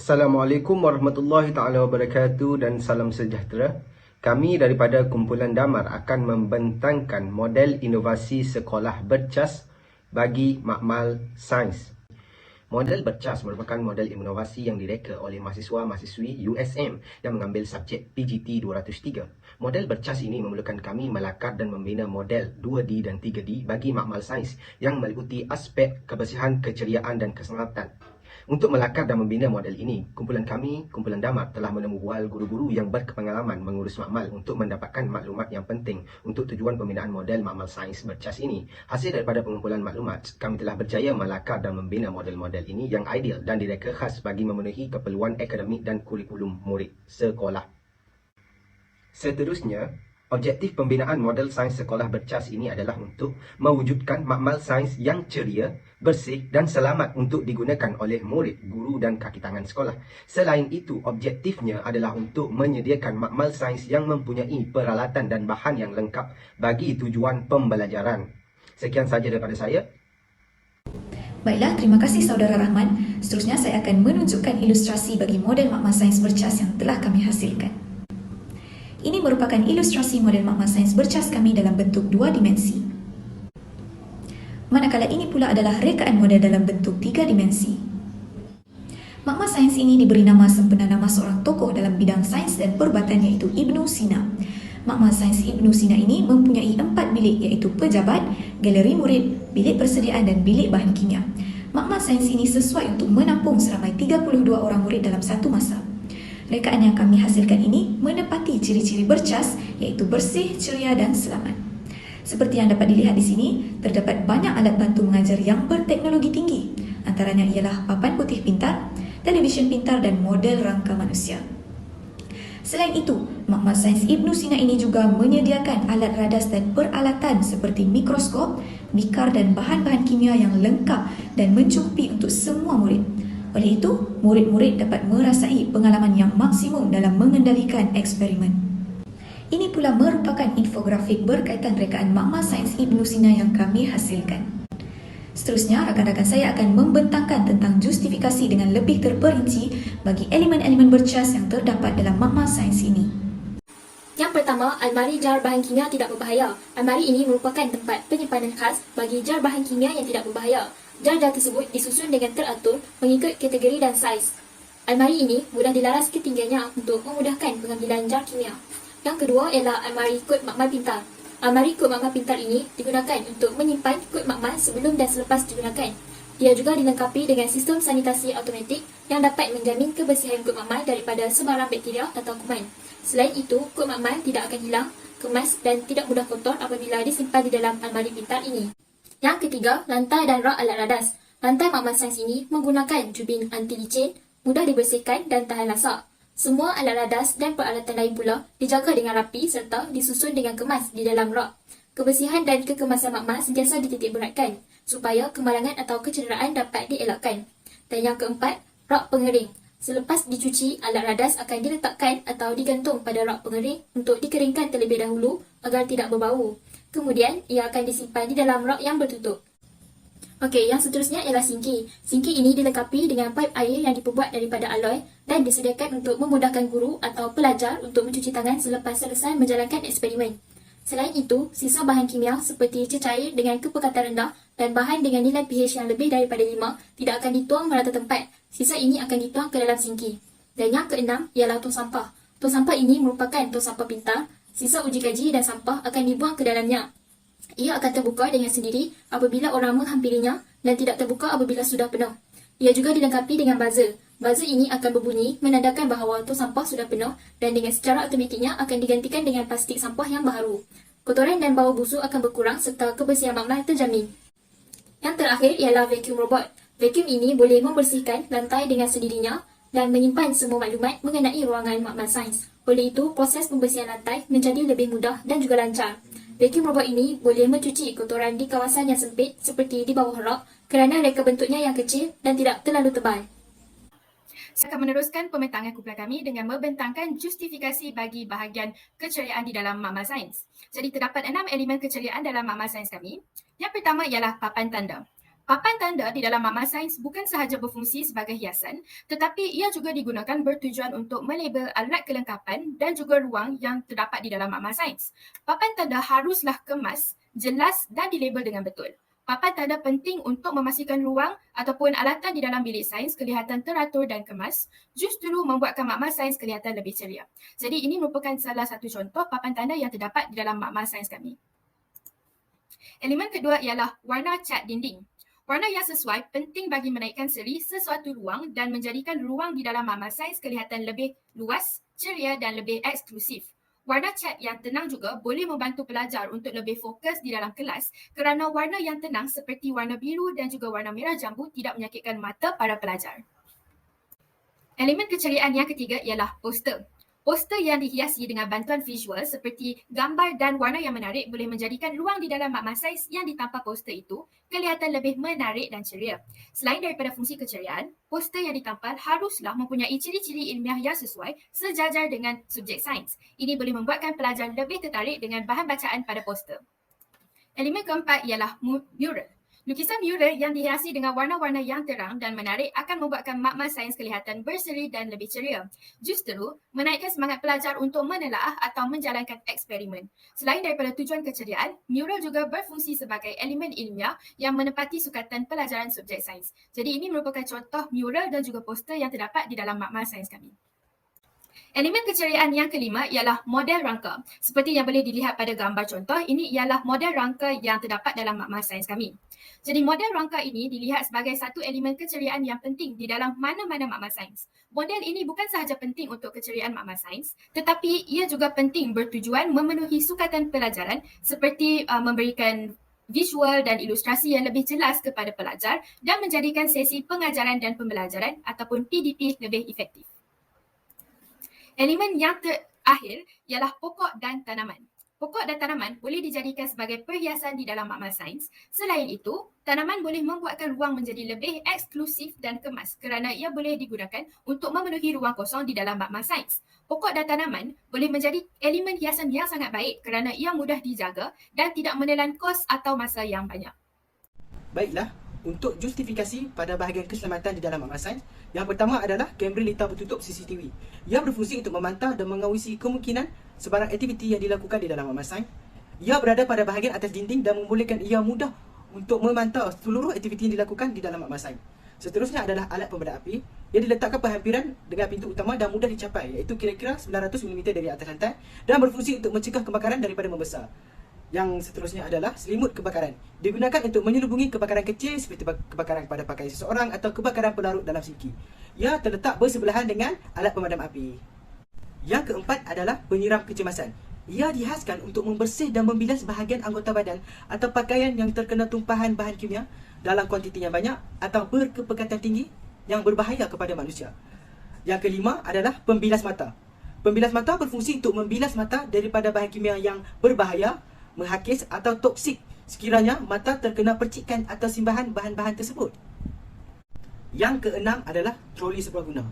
Assalamualaikum warahmatullahi taala wabarakatuh dan salam sejahtera. Kami daripada Kumpulan Damar akan membentangkan model inovasi sekolah bercas bagi makmal sains. Model bercas merupakan model inovasi yang direka oleh mahasiswa-mahasiswi USM yang mengambil subjek PGP 203. Model bercas ini memerlukan kami melakar dan membina model 2D dan 3D bagi makmal sains yang meliputi aspek kebersihan, keceriaan dan keselamatan. Untuk melakar dan membina model ini, Kumpulan Damar telah menemubual guru-guru yang berpengalaman mengurus makmal untuk mendapatkan maklumat yang penting untuk tujuan pembinaan model makmal sains bercas ini. Hasil daripada pengumpulan maklumat, kami telah berjaya melakar dan membina model-model ini yang ideal dan direka khas bagi memenuhi keperluan akademik dan kurikulum murid sekolah. Seterusnya, objektif pembinaan model sains sekolah bercas ini adalah untuk mewujudkan makmal sains yang ceria, bersih dan selamat untuk digunakan oleh murid, guru dan kaki tangan sekolah. Selain itu, objektifnya adalah untuk menyediakan makmal sains yang mempunyai peralatan dan bahan yang lengkap bagi tujuan pembelajaran. Sekian sahaja daripada saya. Baiklah, terima kasih Saudara Rahman. Seterusnya saya akan menunjukkan ilustrasi bagi model makmal sains bercas yang telah kami hasilkan. Ini merupakan ilustrasi model makmal sains bercas kami dalam bentuk 2 dimensi. Manakala ini pula adalah rekaan model dalam bentuk 3 dimensi. Makmal sains ini diberi nama sempena nama seorang tokoh dalam bidang sains dan perubatan iaitu Ibnu Sina. Makmal sains Ibnu Sina ini mempunyai 4 bilik iaitu pejabat, galeri murid, bilik persediaan dan bilik bahan kimia. Makmal sains ini sesuai untuk menampung seramai 32 orang murid dalam satu masa. Rekaan yang kami hasilkan ini menepati ciri-ciri bercas iaitu bersih, ceria dan selamat. Seperti yang dapat dilihat di sini, terdapat banyak alat bantu mengajar yang berteknologi tinggi. Antaranya ialah papan putih pintar, televisyen pintar dan model rangka manusia. Selain itu, makmal sains Ibnu Sina ini juga menyediakan alat radas dan peralatan seperti mikroskop, mikar dan bahan-bahan kimia yang lengkap dan mencukupi untuk semua murid. Oleh itu, murid-murid dapat merasai pengalaman yang maksimum dalam mengendalikan eksperimen. Ini pula merupakan infografik berkaitan rekaan makmal sains Ibnu Sina yang kami hasilkan. Seterusnya, rakan-rakan saya akan membentangkan tentang justifikasi dengan lebih terperinci bagi elemen-elemen bercas yang terdapat dalam makmal sains ini. Yang pertama, almari jar bahan kimia tidak berbahaya. Almari ini merupakan tempat penyimpanan khas bagi jar bahan kimia yang tidak berbahaya. Jar-jar tersebut disusun dengan teratur mengikut kategori dan saiz. Almari ini mudah dilaras ketinggiannya untuk memudahkan pengambilan jar kimia. Yang kedua ialah almari kod makmal pintar. Almari kod makmal pintar ini digunakan untuk menyimpan kod makmal sebelum dan selepas digunakan. Dia juga dilengkapi dengan sistem sanitasi automatik yang dapat menjamin kebersihan kod makmal daripada sebarang bakteria atau kuman. Selain itu, kod makmal tidak akan hilang, kemas dan tidak mudah kotor apabila disimpan di dalam almari pintar ini. Yang ketiga, lantai dan rak alat radas. Lantai makmal sains ini menggunakan jubin anti licin, mudah dibersihkan dan tahan lasak. Semua alat radas dan peralatan lain pula dijaga dengan rapi serta disusun dengan kemas di dalam rak. Kebersihan dan kekemasan makmal sentiasa dititik beratkan supaya kemalangan atau kecederaan dapat dielakkan. Dan yang keempat, rak pengering. Selepas dicuci, alat radas akan diletakkan atau digantung pada rak pengering untuk dikeringkan terlebih dahulu agar tidak berbau. Kemudian, ia akan disimpan di dalam rak yang bertutup. Okey, yang seterusnya ialah sinki. Sinki ini dilengkapi dengan paip air yang diperbuat daripada alloy dan disediakan untuk memudahkan guru atau pelajar untuk mencuci tangan selepas selesai menjalankan eksperimen. Selain itu, sisa bahan kimia seperti cecair dengan kepekatan rendah dan bahan dengan nilai pH yang lebih daripada 5 tidak akan dituang merata tempat. Sisa ini akan dituang ke dalam sinki. Dan yang keenam ialah tong sampah. Tong sampah ini merupakan tong sampah pintar. Sisa uji kaji dan sampah akan dibuang ke dalamnya. Ia akan terbuka dengan sendiri apabila orang menghampirinya dan tidak terbuka apabila sudah penuh. Ia juga dilengkapi dengan buzzer. Buzzer ini akan berbunyi menandakan bahawa tong sampah sudah penuh dan dengan secara automatiknya akan digantikan dengan plastik sampah yang baru. Kotoran dan bau busuk akan berkurang serta kebersihan makmal terjamin. Yang terakhir ialah vacuum robot. Vacuum ini boleh membersihkan lantai dengan sendirinya dan menyimpan semua maklumat mengenai ruangan makmal sains. Oleh itu, proses pembersihan lantai menjadi lebih mudah dan juga lancar. Vacuum robot ini boleh mencuci kotoran di kawasan yang sempit seperti di bawah rak kerana reka bentuknya yang kecil dan tidak terlalu tebal. Saya akan meneruskan pembentangan kumpulan kami dengan membentangkan justifikasi bagi bahagian keceriaan di dalam makmal sains. Jadi terdapat 6 elemen keceriaan dalam makmal sains kami. Yang pertama ialah papan tanda. Papan tanda di dalam makmal sains bukan sahaja berfungsi sebagai hiasan, tetapi ia juga digunakan bertujuan untuk melabel alat kelengkapan dan juga ruang yang terdapat di dalam makmal sains. Papan tanda haruslah kemas, jelas dan dilabel dengan betul. Papan tanda penting untuk memastikan ruang ataupun alatan di dalam bilik sains kelihatan teratur dan kemas, justru membuatkan makmal sains kelihatan lebih ceria. Jadi ini merupakan salah satu contoh papan tanda yang terdapat di dalam makmal sains kami. Elemen kedua ialah warna cat dinding. Warna yang sesuai penting bagi menaikkan seri sesuatu ruang dan menjadikan ruang di dalam makmal sains kelihatan lebih luas, ceria dan lebih eksklusif. Warna cat yang tenang juga boleh membantu pelajar untuk lebih fokus di dalam kelas kerana warna yang tenang seperti warna biru dan juga warna merah jambu tidak menyakitkan mata para pelajar. Elemen keceriaan yang ketiga ialah poster. Poster yang dihiasi dengan bantuan visual seperti gambar dan warna yang menarik boleh menjadikan ruang di dalam makmal sains yang ditampal poster itu kelihatan lebih menarik dan ceria. Selain daripada fungsi keceriaan, poster yang ditampal haruslah mempunyai ciri-ciri ilmiah yang sesuai sejajar dengan subjek sains. Ini boleh membuatkan pelajar lebih tertarik dengan bahan bacaan pada poster. Elemen keempat ialah mural. Lukisan mural yang dihiasi dengan warna-warna yang terang dan menarik akan membuatkan makmal sains kelihatan berseri dan lebih ceria. Justru, menaikkan semangat pelajar untuk menelaah atau menjalankan eksperimen. Selain daripada tujuan keceriaan, mural juga berfungsi sebagai elemen ilmiah yang menepati sukatan pelajaran subjek sains. Jadi ini merupakan contoh mural dan juga poster yang terdapat di dalam makmal sains kami. Elemen keceriaan yang kelima ialah model rangka. Seperti yang boleh dilihat pada gambar contoh, ini ialah model rangka yang terdapat dalam makmal sains kami. Jadi model rangka ini dilihat sebagai satu elemen keceriaan yang penting di dalam mana-mana makmal sains. Model ini bukan sahaja penting untuk keceriaan makmal sains, tetapi ia juga penting bertujuan memenuhi sukatan pelajaran seperti memberikan visual dan ilustrasi yang lebih jelas kepada pelajar dan menjadikan sesi pengajaran dan pembelajaran ataupun PDP lebih efektif. Elemen yang terakhir ialah pokok dan tanaman. Pokok dan tanaman boleh dijadikan sebagai perhiasan di dalam makmal sains. Selain itu, tanaman boleh membuatkan ruang menjadi lebih eksklusif dan kemas kerana ia boleh digunakan untuk memenuhi ruang kosong di dalam makmal sains. Pokok dan tanaman boleh menjadi elemen hiasan yang sangat baik kerana ia mudah dijaga dan tidak menelan kos atau masa yang banyak. Baiklah, untuk justifikasi pada bahagian keselamatan di dalam makmal sains, yang pertama adalah kamera litar bertutup CCTV. Ia berfungsi untuk memantau dan mengawasi kemungkinan sebarang aktiviti yang dilakukan di dalam makmal sains. Ia berada pada bahagian atas dinding dan membolehkan ia mudah untuk memantau seluruh aktiviti yang dilakukan di dalam makmal sains. Seterusnya adalah alat pembedah api yang diletakkan berhampiran dengan pintu utama dan mudah dicapai, iaitu kira-kira 900 mm dari atas lantai dan berfungsi untuk mencegah kebakaran daripada membesar. Yang seterusnya adalah selimut kebakaran. Digunakan untuk menyelubungi kebakaran kecil seperti kebakaran pada pakaian seseorang atau kebakaran pelarut dalam siki. Ia terletak bersebelahan dengan alat pemadam api. Yang keempat adalah penyiram kecemasan. Ia dihaskan untuk membersih dan membilas bahagian anggota badan atau pakaian yang terkena tumpahan bahan kimia dalam kuantiti yang banyak atau berkepekatan tinggi yang berbahaya kepada manusia. Yang kelima adalah pembilas mata. Pembilas mata berfungsi untuk membilas mata daripada bahan kimia yang berbahaya, menghakis atau toksik sekiranya mata terkena percikan atau simbahan bahan-bahan tersebut. Yang keenam adalah troli serbaguna.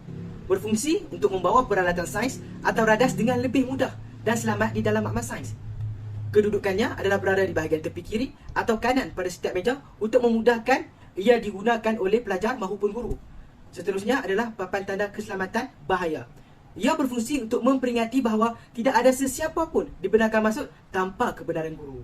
Berfungsi untuk membawa peralatan sains atau radas dengan lebih mudah dan selamat di dalam makmal sains. Kedudukannya adalah berada di bahagian tepi kiri atau kanan pada setiap meja untuk memudahkan ia digunakan oleh pelajar maupun guru. Seterusnya adalah papan tanda keselamatan bahaya. Ia berfungsi untuk memperingati bahawa tidak ada sesiapa pun dibenarkan masuk tanpa kebenaran guru.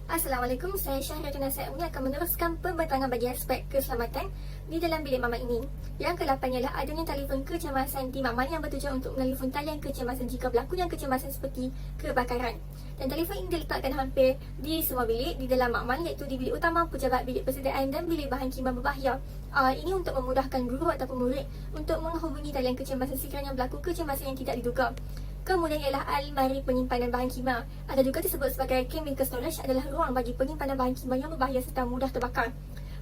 Assalamualaikum, saya Syahriatina Saimi akan meneruskan pembentangan bagi aspek keselamatan di dalam bilik makmal ini. Yang ke-8 ialah adanya telefon kecemasan di makmal yang bertujuan untuk menelefon talian kecemasan jika berlaku yang kecemasan seperti kebakaran. Dan telefon ini diletakkan hampir di semua bilik di dalam makmal, iaitu di bilik utama, pejabat, bilik persediaan dan bilik bahan kimia berbahaya. Ini untuk memudahkan guru ataupun murid untuk menghubungi talian kecemasan sekiranya berlaku kecemasan yang tidak diduga. Kemudian ialah almari penyimpanan bahan kimia atau juga disebut sebagai chemical storage, adalah ruang bagi penyimpanan bahan kimia yang berbahaya serta mudah terbakar.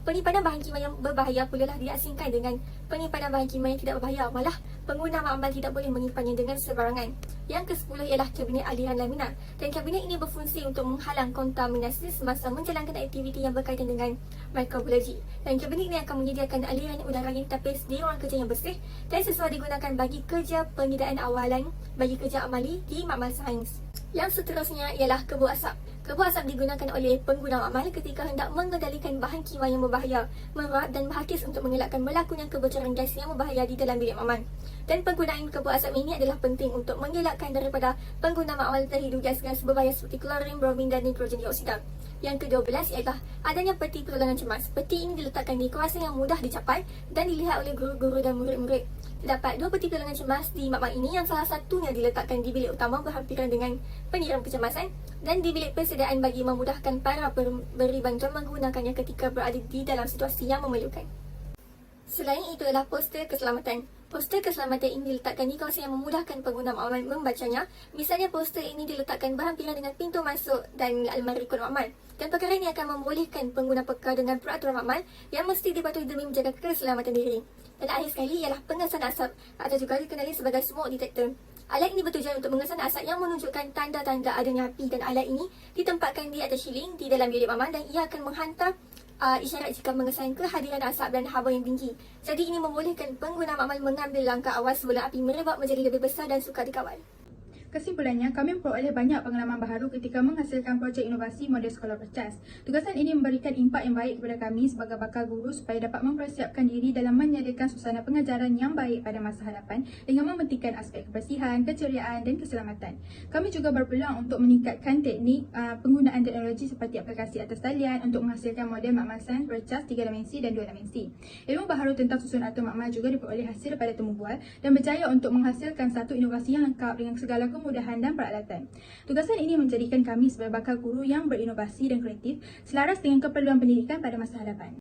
Penyimpanan bahan kimia yang berbahaya pulalah diasingkan dengan penyimpanan bahan kimia yang tidak berbahaya. Malah, pengguna makmal tidak boleh menyimpannya dengan sebarangan. Yang ke-10 ialah kabinet aliran laminar. Dan kabinet ini berfungsi untuk menghalang kontaminasi semasa menjalankan aktiviti yang berkaitan dengan mikrobiologi. Dan kabinet ini akan menyediakan aliran udara yang tapis di ruang kerja yang bersih dan sesuai digunakan bagi kerja pengidaan awalan bagi kerja amali di makmal sains. Yang seterusnya ialah kebun asap. Kabut asap digunakan oleh pengguna makmal ketika hendak mengendalikan bahan kimia yang berbahaya, meruap dan berhakis untuk mengelakkan berlakunya kebocoran gas yang berbahaya di dalam bilik makmal. Dan penggunaan kabut asap ini adalah penting untuk mengelakkan daripada pengguna makmal terhidu gas-gas berbahaya seperti klorin, bromin dan nitrogen dioksida. Yang ke-12 ialah adanya peti pertolongan cemas. Peti ini diletakkan di kawasan yang mudah dicapai dan dilihat oleh guru-guru dan murid-murid. Terdapat 2 peti pertolongan cemas di makmal ini yang salah satunya diletakkan di bilik utama berhampiran dengan penyiram kecemasan dan di bilik persediaan bagi memudahkan para pemberi bantuan menggunakannya ketika berada di dalam situasi yang memerlukan. Selain itu adalah poster keselamatan. Poster keselamatan ini diletakkan di kawasan yang memudahkan pengguna makmal membacanya. Misalnya poster ini diletakkan berhampiran dengan pintu masuk dan almari kod makmal. Dan perkara ini akan membolehkan pengguna peka dengan peraturan makmal yang mesti dipatuhi demi menjaga keselamatan diri. Dan akhir sekali ialah pengesan asap atau juga dikenali sebagai smoke detector. Alat ini bertujuan untuk mengesan asap yang menunjukkan tanda-tanda adanya api dan alat ini ditempatkan di atas shielding di dalam bilik makmal dan ia akan menghantar isyarat jika mengesan kehadiran asap dan haba yang tinggi. Jadi ini membolehkan pengguna makmal mengambil langkah awal sebelum api merebak menjadi lebih besar dan sukar dikawal. Kesimpulannya, kami memperoleh banyak pengalaman baharu ketika menghasilkan projek inovasi model sekolah bercas. Tugasan ini memberikan impak yang baik kepada kami sebagai bakal guru supaya dapat mempersiapkan diri dalam menyediakan suasana pengajaran yang baik pada masa hadapan dengan mementingkan aspek kebersihan, keceriaan dan keselamatan. Kami juga berpeluang untuk meningkatkan teknik penggunaan teknologi seperti aplikasi atas talian untuk menghasilkan model makmal sains bercas 3 dimensi dan 2 dimensi. Ilmu baharu tentang susunan atom makmal juga diperoleh hasil daripada temu bual dan berjaya untuk menghasilkan satu inovasi yang lengkap dengan segala kemudahan dan peralatan. Tugasan ini menjadikan kami sebagai bakal guru yang berinovasi dan kreatif selaras dengan keperluan pendidikan pada masa hadapan.